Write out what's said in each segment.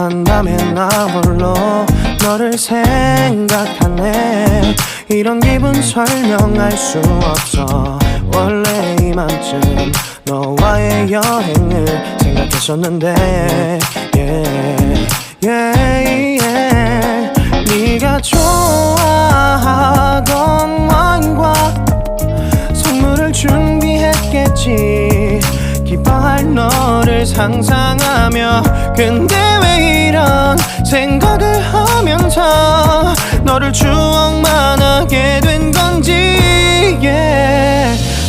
한밤에 나 홀로 너를 생각하네. 이런 기분 설명할 수 없어. 원래 이맘쯤 너와의 여행을 생각했었는데 네가 좋아하던 와인과 선물을 준비했겠지. 기뻐할 너를 상상하며. 근데 왜 이런 생각을 하면서 너를 추억만 하게 된 건지.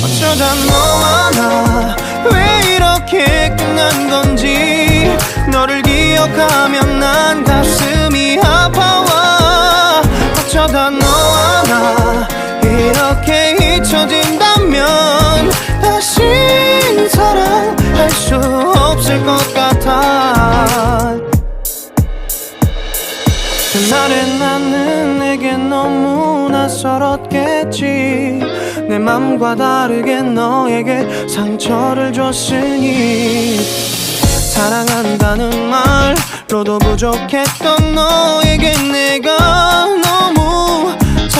어쩌다 너와 나 왜 이렇게 끝난 건지. 너를 기억하면 난 가슴이 아파와. 어쩌다 너와 나 이렇게 잊혀진다면 다시 사랑할 수 없을 것 같아. 그날의 나는 내게 너무 낯설었겠지. 내 맘과 다르게 너에게 상처를 줬으니. 사랑한다는 말로도 부족했던 너에게 내가